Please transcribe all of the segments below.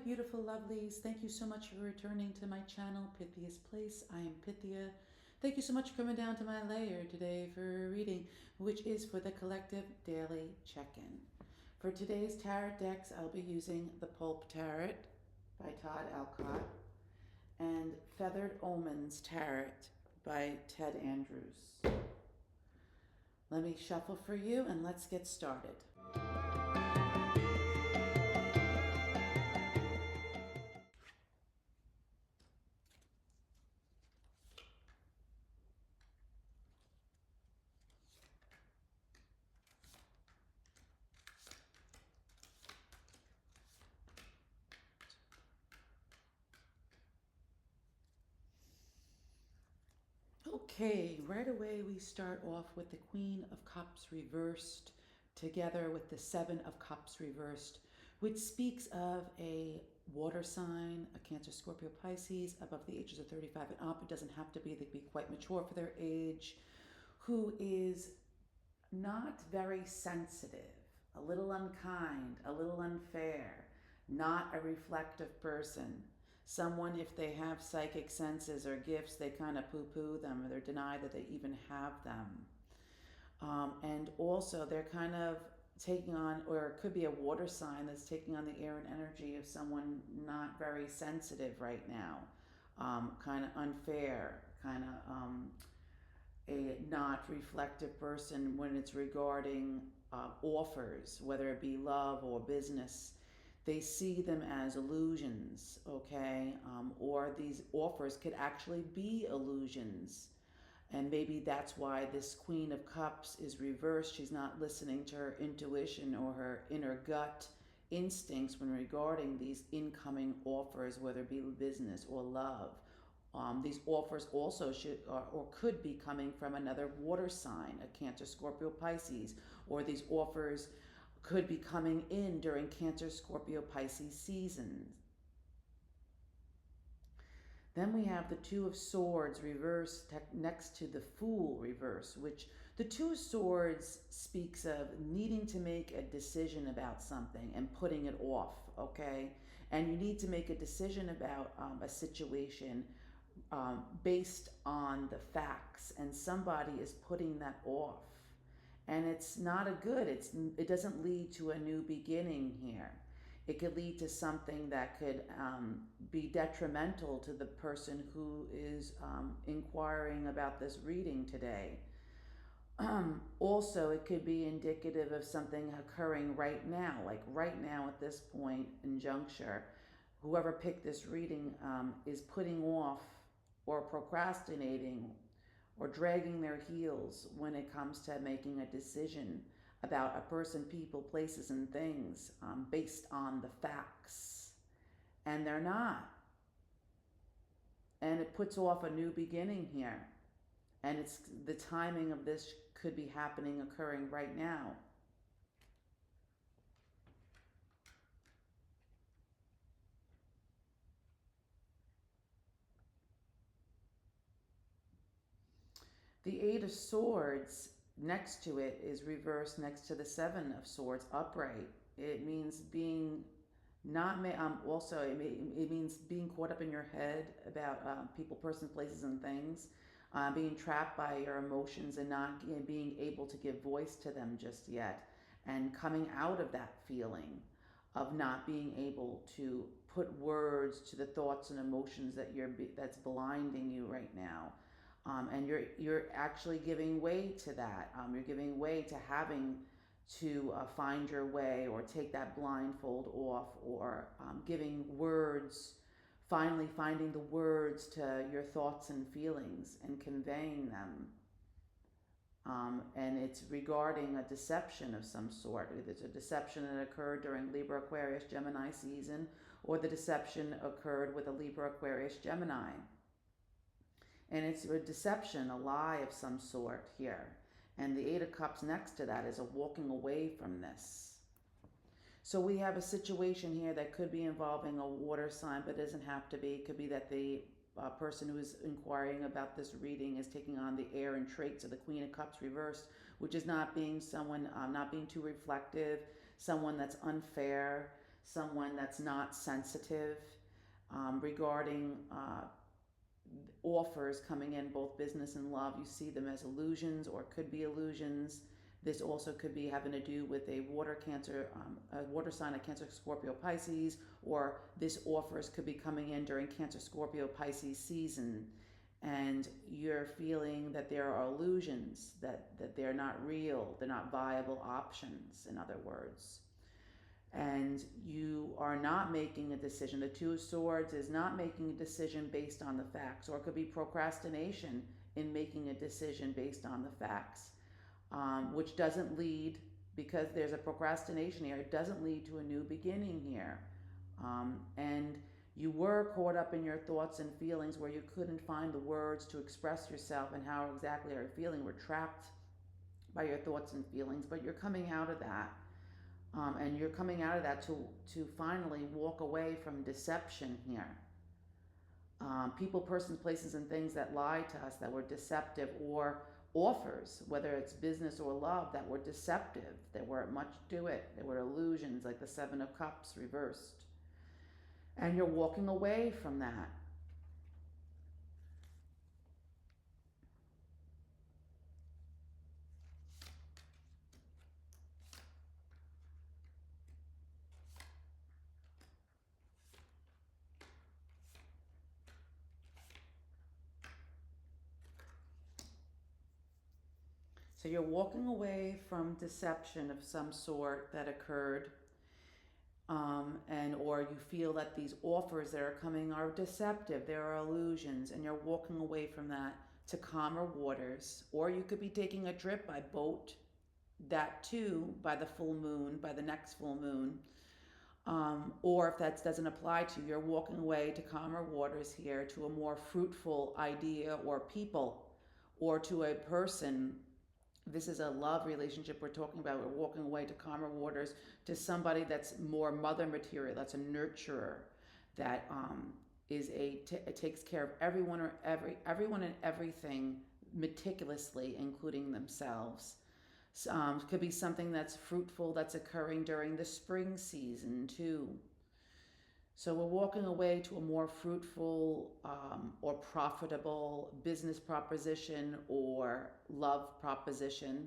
beautiful lovelies. Thank you so much for returning to my channel, Pythia's Place. I am Pythia. Thank you so much for coming down to my lair today for a reading, which is for the collective daily check-in. For today's tarot decks, I'll be using the Pulp Tarot by Todd Alcott and Feathered Omens Tarot by Ted Andrews. Let me shuffle for you and let's get started. Okay, right away we start off with the Queen of Cups reversed together with the Seven of Cups reversed, which speaks of a water sign, a Cancer, Scorpio, Pisces, above the ages of 35 and up. It doesn't have to be, they can be quite mature for their age, who is not very sensitive, a little unkind, a little unfair, not a reflective person. Someone, if they have psychic senses or gifts, they kind of poo-poo them or they deny that they even have them. And also they're kind of taking on, or it could be a water sign that's taking on the air and energy of someone not very sensitive right now, kind of unfair, kind of a not reflective person when it's regarding offers, whether it be love or business. They see them as illusions, okay? Or these offers could actually be illusions. And maybe that's why this Queen of Cups is reversed. She's not listening to her intuition or her inner gut instincts when regarding these incoming offers, whether it be business or love. These offers also should or could be coming from another water sign, a Cancer, Scorpio, Pisces, or these offers could be coming in during Cancer, Scorpio, Pisces seasons. Then we have the Two of Swords reversed next to the Fool reverse, which the Two of Swords speaks of needing to make a decision about something and putting it off, okay? And you need to make a decision about a situation based on the facts, and somebody is putting that off. And it's not a good, it doesn't lead to a new beginning here. It could lead to something that could be detrimental to the person who is inquiring about this reading today. Also, it could be indicative of something occurring right now, like right now at this point in juncture. Whoever picked this reading is putting off or procrastinating or dragging their heels when it comes to making a decision about a person, people, places, and things based on the facts. And they're not. And it puts off a new beginning here. And it's the timing of this could be happening, occurring right now. The Eight of Swords next to it is reversed next to the Seven of Swords upright. It means being not also it means being caught up in your head about people, persons, places, and things, being trapped by your emotions and not being able to give voice to them just yet, and coming out of that feeling of not being able to put words to the thoughts and emotions that that's blinding you right now. And you're actually giving way to that. You're giving way to having to find your way or take that blindfold off, or giving words, finally finding the words to your thoughts and feelings and conveying them. And it's regarding a deception of some sort. Either it's a deception that occurred during Libra, Aquarius, Gemini season, or the deception occurred with a Libra, Aquarius, Gemini. And it's a deception, a lie of some sort here. And the Eight of Cups next to that is a walking away from this. So we have a situation here that could be involving a water sign, but it doesn't have to be. It could be that the person who is inquiring about this reading is taking on the air and traits of the Queen of Cups reversed, which is not being someone, not being too reflective, someone that's unfair, someone that's not sensitive regarding offers coming in, both business and love. You see them as illusions or could be illusions. This also could be having to do with a water sign, a Cancer, Scorpio, Pisces, or this offers could be coming in during Cancer, Scorpio, Pisces season, and you're feeling that there are illusions, that they're not real, they're not viable options, in other words. And you are not making a decision. The Two of Swords is not making a decision based on the facts, or it could be procrastination in making a decision based on the facts, which doesn't lead, because there's a procrastination here, it doesn't lead to a new beginning here. And you were caught up in your thoughts and feelings where you couldn't find the words to express yourself and how exactly you're feeling. We're trapped by your thoughts and feelings, but you're coming out of that. And you're coming out of that to finally walk away from deception here. People, persons, places, and things that lied to us, that were deceptive, or offers, whether it's business or love, that were deceptive, there weren't much to it, there were illusions, like the Seven of Cups reversed. And you're walking away from that. So you're walking away from deception of some sort that occurred, and or you feel that these offers that are coming are deceptive, there are illusions, and you're walking away from that to calmer waters. Or you could be taking a trip by boat, that too, by the full moon, by the next full moon. Or if that doesn't apply to you, you're walking away to calmer waters here, to a more fruitful idea or people, or to a person. This is a love relationship we're talking about. We're walking away to calmer waters, to somebody that's more mother material, that's a nurturer, that takes care of everyone and everything meticulously, including themselves. Could be something that's fruitful that's occurring during the spring season too. So we're walking away to a more fruitful or profitable business proposition or love proposition.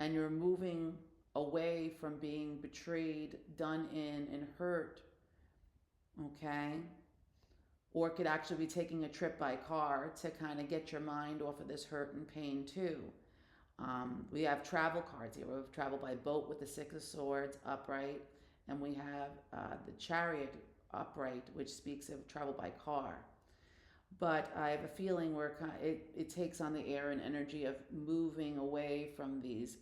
And you're moving away from being betrayed, done in, and hurt. Okay? Or it could actually be taking a trip by car to kind of get your mind off of this hurt and pain too. We have travel cards here. We have travel by boat with the Six of Swords upright, and we have the Chariot upright, which speaks of travel by car. But I have a feeling where it takes on the air and energy of moving away from these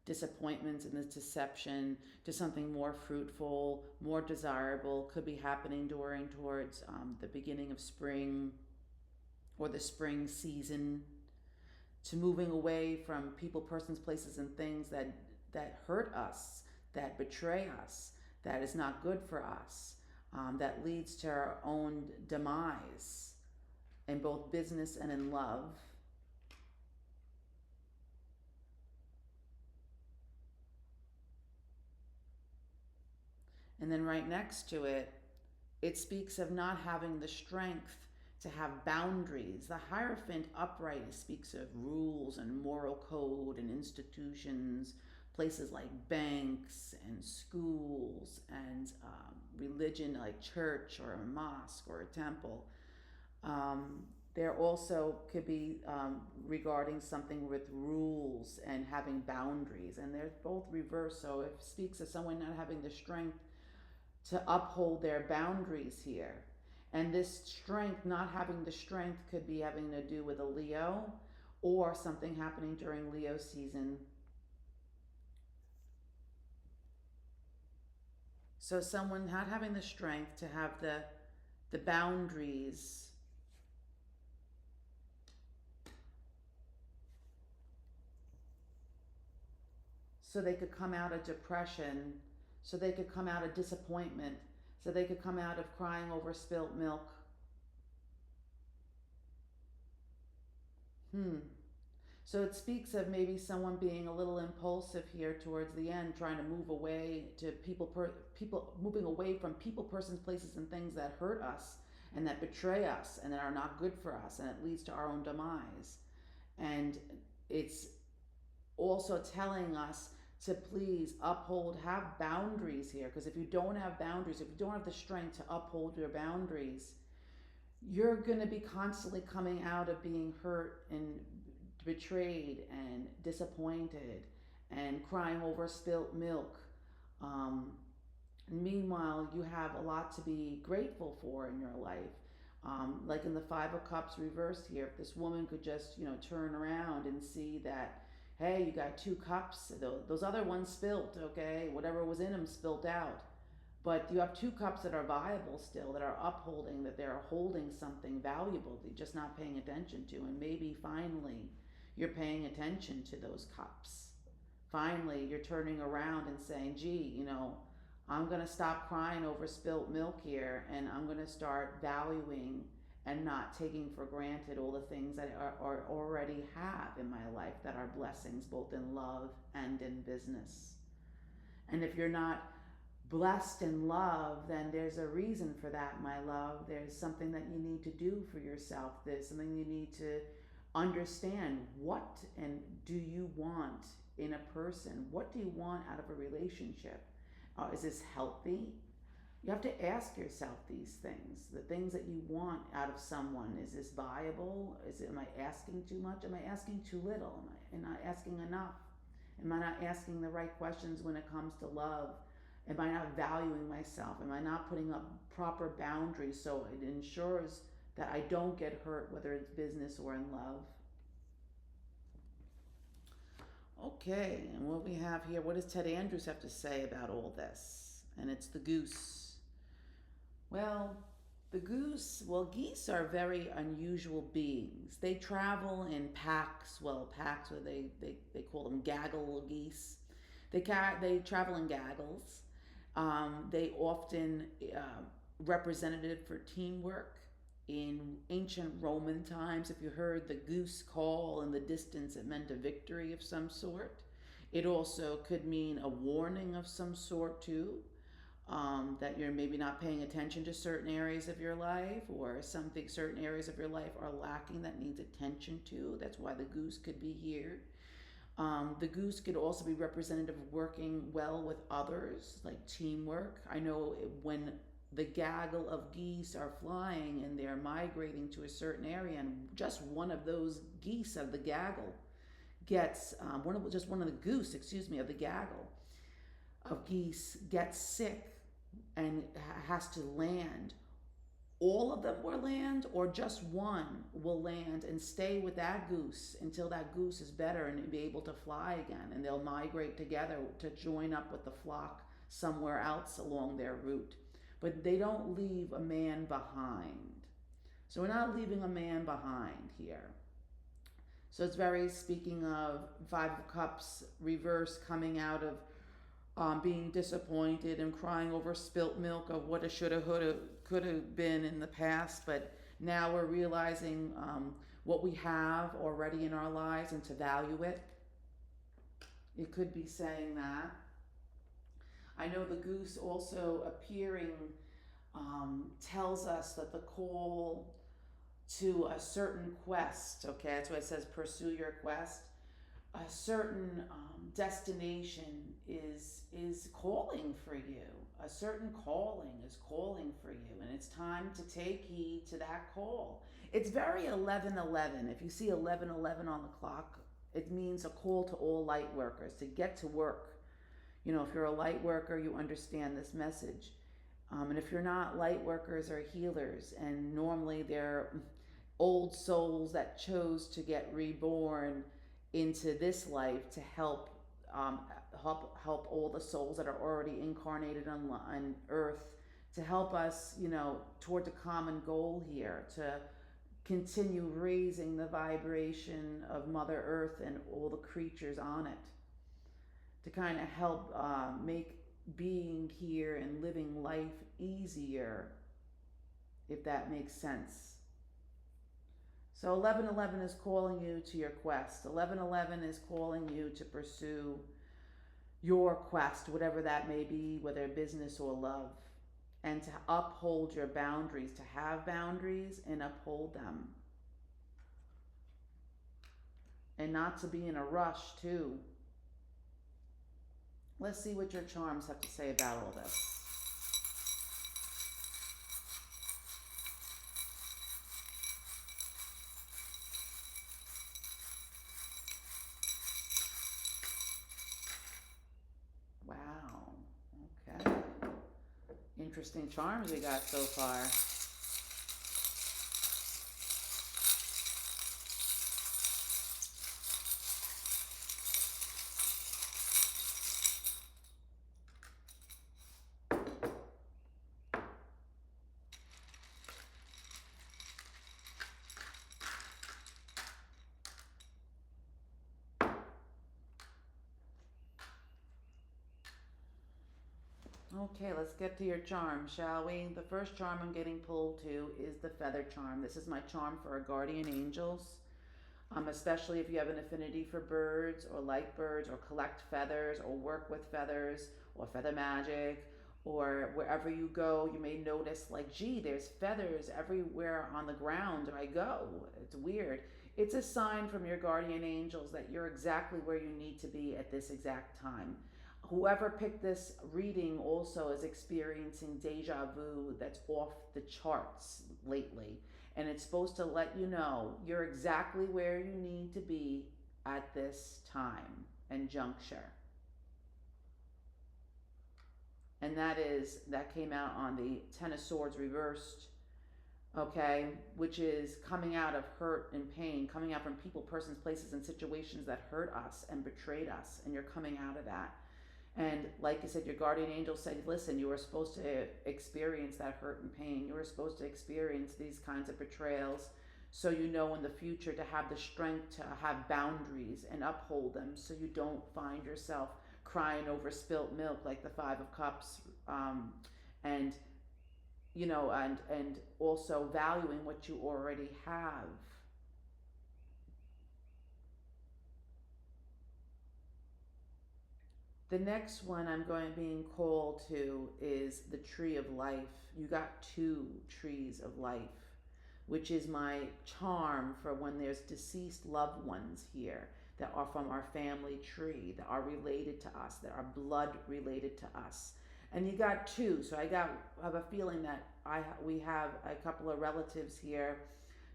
disappointments and this deception to something more fruitful, more desirable. Could be happening towards the beginning of spring or the spring season. To moving away from people, persons, places, and things that hurt us, that betray us, that is not good for us, that leads to our own demise in both business and in love. And then right next to it, it speaks of not having the strength to have boundaries. The Hierophant upright speaks of rules and moral code and institutions, places like banks and schools and religion like church or a mosque or a temple. There also could be regarding something with rules and having boundaries, and they're both reversed. So it speaks of someone not having the strength to uphold their boundaries here. And this strength, not having the strength, could be having to do with a Leo or something happening during Leo season. So someone not having the strength to have the boundaries so they could come out of depression, so they could come out of disappointment, so they could come out of crying over spilt milk. So it speaks of maybe someone being a little impulsive here towards the end, trying to move away to people moving away from people, persons, places, and things that hurt us and that betray us and that are not good for us, and it leads to our own demise. And it's also telling us to please uphold, have boundaries here, because if you don't have boundaries, if you don't have the strength to uphold your boundaries, you're going to be constantly coming out of being hurt and betrayed and disappointed and crying over spilt milk. Um, Meanwhile, you have a lot to be grateful for in your life. Like in the Five of Cups reversed here, if this woman could just, turn around and see that, hey, you got two cups, those other ones spilt, okay? Whatever was in them spilt out. But you have two cups that are viable still, that are upholding, that they're holding something valuable that you're just not paying attention to. And maybe finally you're paying attention to those cups. Finally, you're turning around and saying, gee, I'm going to stop crying over spilt milk here, and I'm going to start valuing and not taking for granted all the things that I already have in my life that are blessings, both in love and in business. And if you're not blessed in love, then there's a reason for that, my love. There's something that you need to do for yourself. There's something you need to understand. What and do you want in a person? What do you want out of a relationship? Is this healthy? You have to ask yourself these things. The things that you want out of someone. Is this viable? Am I asking too much? Am I asking too little? Am I not asking enough? Am I not asking the right questions when it comes to love? Am I not valuing myself? Am I not putting up proper boundaries so it ensures that I don't get hurt, whether it's business or in love? Okay, and what we have here, what does Ted Andrews have to say about all this? And it's the goose. Well, geese are very unusual beings. They travel in packs, packs, where they call them gaggle geese. They travel in gaggles. They often representative for teamwork. In ancient Roman times, if you heard the goose call in the distance, it meant a victory of some sort. It also could mean a warning of some sort too, that you're maybe not paying attention to certain areas of your life, or certain areas of your life are lacking that needs attention to. That's why the goose could be here. The goose could also be representative of working well with others, like teamwork. I know when the gaggle of geese are flying and they're migrating to a certain area, and just one of those geese of the gaggle gets one of the goose, of the gaggle of geese gets sick and has to land. All of them will land, or just one will land and stay with that goose until that goose is better and be able to fly again, and they'll migrate together to join up with the flock somewhere else along their route. But they don't leave a man behind. So we're not leaving a man behind here. So it's very, speaking of Five of Cups reverse, coming out of being disappointed and crying over spilt milk of what a shoulda, woulda, could have been in the past. But now we're realizing what we have already in our lives and to value it. It could be saying that. I know the goose also appearing tells us that the call to a certain quest, okay, that's why it says pursue your quest. A certain destination is calling for you. A certain calling is calling for you, and it's time to take heed to that call. It's very 11:11. If you see 11:11 on the clock, it means a call to all light workers to get to work. If you're a light worker, you understand this message. And if you're not, light workers are healers, and normally they're old souls that chose to get reborn into this life to help all the souls that are already incarnated on earth, to help us, toward the common goal here, to continue raising the vibration of Mother Earth and all the creatures on it, to kind of help make being here and living life easier, if that makes sense. So 1111 is calling you to your quest. 1111 is calling you to pursue your quest, whatever that may be, whether business or love, and to uphold your boundaries, to have boundaries and uphold them, and not to be in a rush, too. Let's see what your charms have to say about all this. Wow. Okay. Interesting charms we got so far. Okay, let's get to your charm, shall we? The first charm I'm getting pulled to is the feather charm. This is my charm for our guardian angels. Especially if you have an affinity for birds or like birds or collect feathers or work with feathers or feather magic, or wherever you go, you may notice, like, gee, there's feathers everywhere on the ground I go. It's weird. It's a sign from your guardian angels that you're exactly where you need to be at this exact time. Whoever picked this reading also is experiencing deja vu that's off the charts lately. And it's supposed to let you know you're exactly where you need to be at this time and juncture. And that came out on the Ten of Swords reversed, okay, which is coming out of hurt and pain, coming out from people, persons, places, and situations that hurt us and betrayed us, and you're coming out of that. And like I said, your guardian angel said, listen, you were supposed to experience that hurt and pain. You were supposed to experience these kinds of betrayals, so you know in the future to have the strength to have boundaries and uphold them, so you don't find yourself crying over spilt milk like the Five of Cups, and and also valuing what you already have. The next one I'm going being called to is the tree of life. You got two trees of life, which is my charm for when there's deceased loved ones here that are from our family tree, that are related to us, that are blood related to us. And you got two, so I have a feeling that we have a couple of relatives here,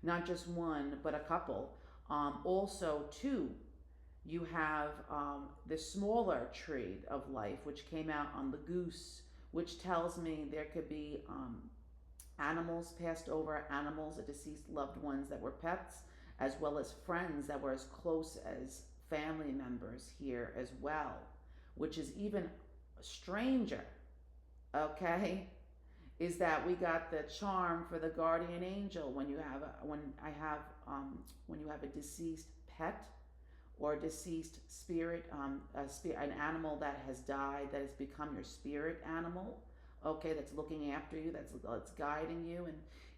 not just one, but a couple. Also, two, you have the smaller tree of life, which came out on the goose, which tells me there could be animals passed over, animals, deceased loved ones that were pets, as well as friends that were as close as family members here as well, which is even stranger, okay? Is that we got the charm for the guardian angel when you have when you have a deceased pet or a deceased spirit, an animal that has died, that has become your spirit animal, okay, that's looking after you, that's guiding you. And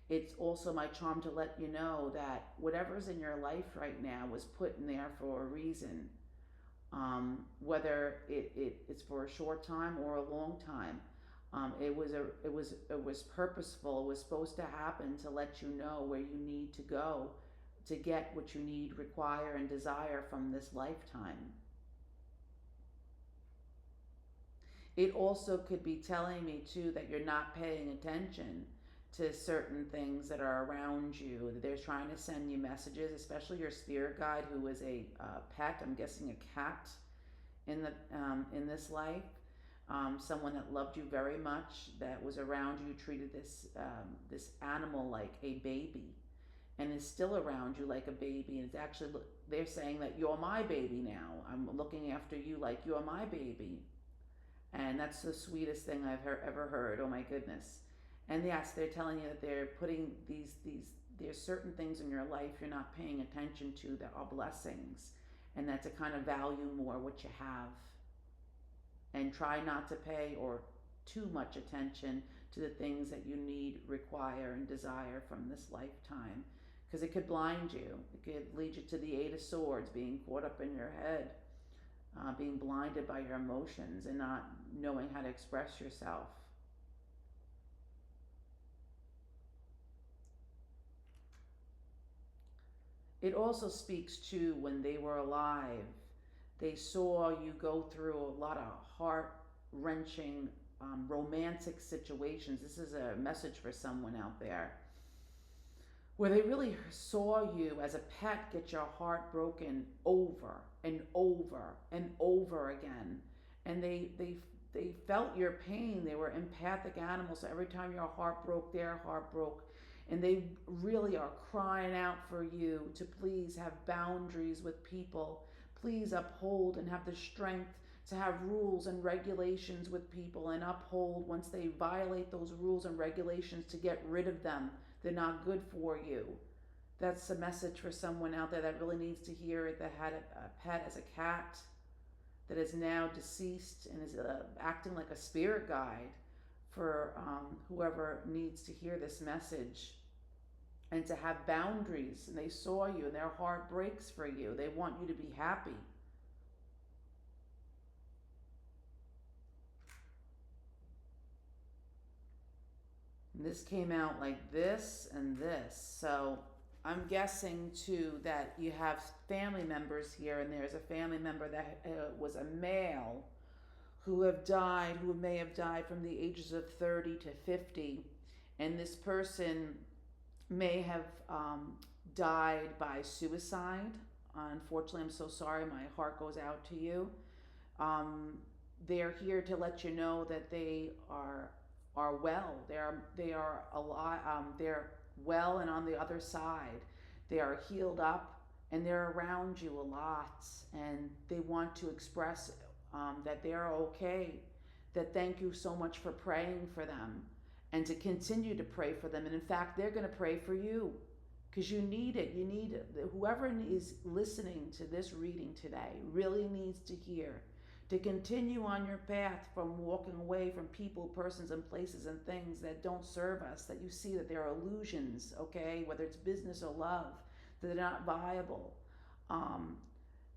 it's also my charm to let you know that whatever's in your life right now was put in there for a reason, whether it's for a short time or a long time. It was purposeful. It was supposed to happen to let you know where you need to go to get what you need, require, and desire from this lifetime. It also could be telling me too that you're not paying attention to certain things that are around you. They're trying to send you messages, especially your spirit guide, who is a pet. I'm guessing a cat in this life. Someone that loved you very much, that was around you, treated this animal like a baby, and is still around you like a baby. And it's actually, they're saying that you're my baby now. I'm looking after you like you're my baby. And that's the sweetest thing I've ever heard. Oh my goodness. And yes, they're telling you that they're putting there's certain things in your life you're not paying attention to that are blessings, and that to kind of value more what you have, and try not to pay or too much attention to the things that you need, require, and desire from this lifetime, because it could blind you. It could lead you to the Eight of Swords, being caught up in your head, being blinded by your emotions and not knowing how to express yourself. It also speaks to when they were alive, they saw you go through a lot of heart wrenching romantic situations. This is a message for someone out there where they really saw you as a pet get your heart broken over and over and over again. And they felt your pain. They were empathic animals. So every time your heart broke, their heart broke. And they really are crying out for you to please have boundaries with people. Please uphold and have the strength to have rules and regulations with people, and uphold once they violate those rules and regulations, to get rid of them. They're not good for you. That's a message for someone out there that really needs to hear it, that had a pet as a cat that is now deceased and is acting like a spirit guide for whoever needs to hear this message. And to have boundaries, and they saw you and their heart breaks for you. They want you to be happy. And this came out like this and this. So I'm guessing too that you have family members here, and there's a family member that was a male who may have died from the ages of 30 to 50. And this person may have died by suicide. Unfortunately, I'm so sorry. My heart goes out to you. They're here to let you know that they are well. They are alive. They're well and on the other side. They are healed up and they're around you a lot. And they want to express that they're okay. That thank you so much for praying for them, and to continue to pray for them. And in fact, they're going to pray for you because you need it. You need it. Whoever is listening to this reading today really needs to hear, to continue on your path from walking away from people, persons, and places and things that don't serve us, that you see that they're illusions, okay? Whether it's business or love, that they're not viable.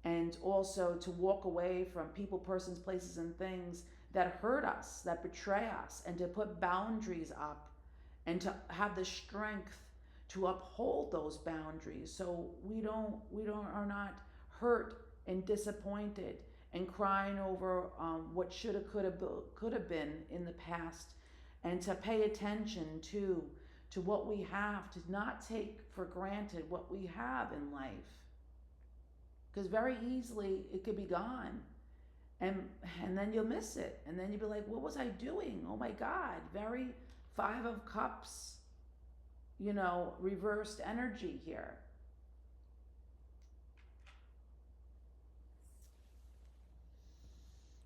And also to walk away from people, persons, places, and things that hurt us, that betray us, and to put boundaries up and to have the strength to uphold those boundaries, so we are not hurt and disappointed and crying over what should have, could have been in the past, and to pay attention to what we have, to not take for granted what we have in life, because very easily it could be gone. And then you'll miss it. And then you'll be like, what was I doing? Oh my God. Very Five of Cups, reversed energy here.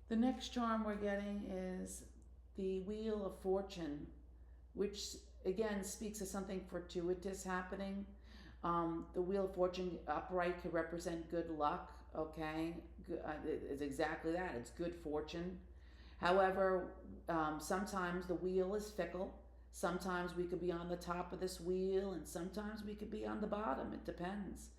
The next charm we're getting is the Wheel of Fortune, which again speaks of something fortuitous happening. The Wheel of Fortune upright could represent good luck, okay? It's exactly that. It's good fortune. However, sometimes the wheel is fickle. Sometimes we could be on the top of this wheel, and sometimes we could be on the bottom. It depends.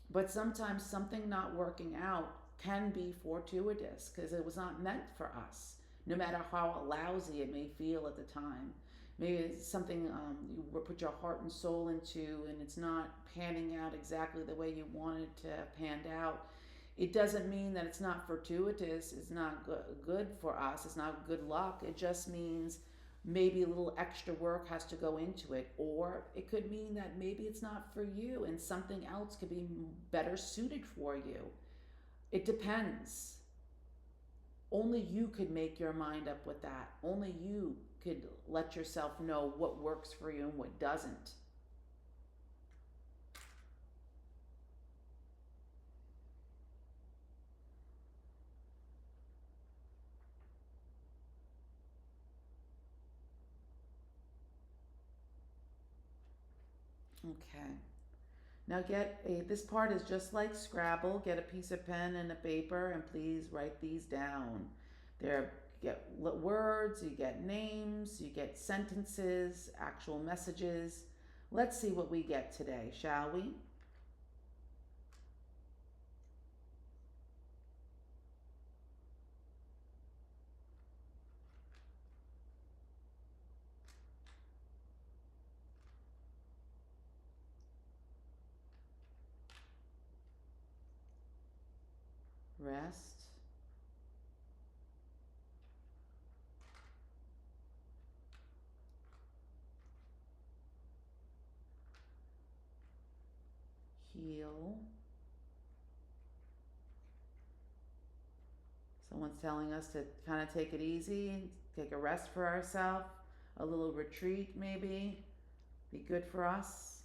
But sometimes something not working out can be fortuitous because it was not meant for us, no matter how lousy it may feel at the time. Maybe it's something you put your heart and soul into, and it's not panning out exactly the way you wanted it to have panned out. It doesn't mean that it's not fortuitous, it's not good for us, it's not good luck. It just means maybe a little extra work has to go into it. Or it could mean that maybe it's not for you and something else could be better suited for you. It depends. Only you could make your mind up with that. Only you could let yourself know what works for you and what doesn't. Okay. Now this part is just like Scrabble. Get a piece of pen and a paper and please write these down. You get words, you get names, you get sentences, actual messages, Let's see what we get today, shall we? Rest. Heal. Someone's telling us to kind of take it easy, take a rest for ourselves, a little retreat maybe, be good for us.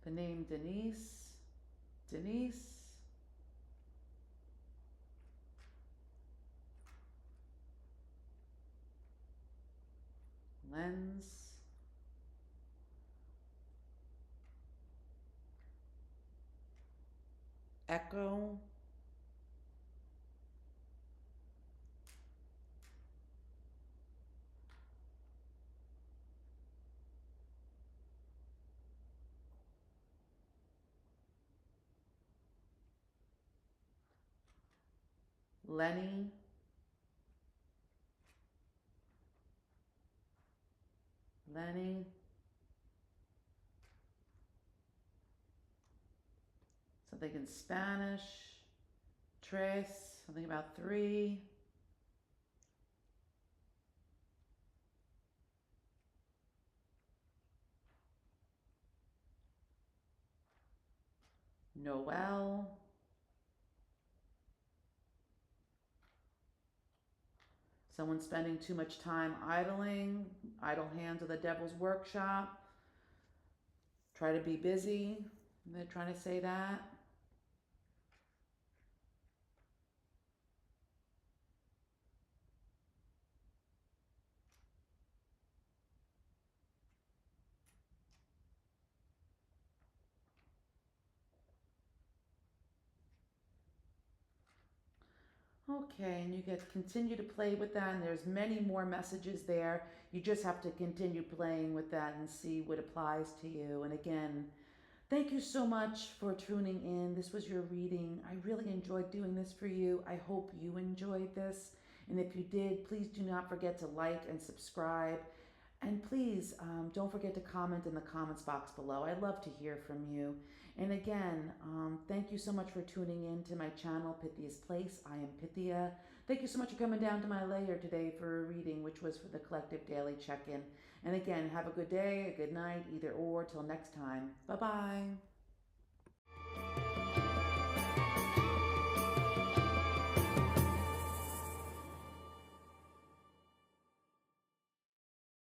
The name Denise, Denise, Lens, Echo, Lenny, Lenny, something in Spanish, Tres, something about three, Noel, someone spending too much time idling, idle hands are the devil's workshop, try to be busy, they're trying to say that. Okay, and you get continue to play with that, and there's many more messages there. You just have to continue playing with that and see what applies to you. And again, thank you so much for tuning in. This was your reading. I really enjoyed doing this for you. I hope you enjoyed this. And if you did, please do not forget to like and subscribe. And please don't forget to comment in the comments box below. I'd love to hear from you. And again, thank you so much for tuning in to my channel, Pythia's Place. I am Pythia. Thank you so much for coming down to my lair today for a reading, which was for the Collective Daily Check-In. And again, have a good day, a good night, either or. Till next time. Bye-bye.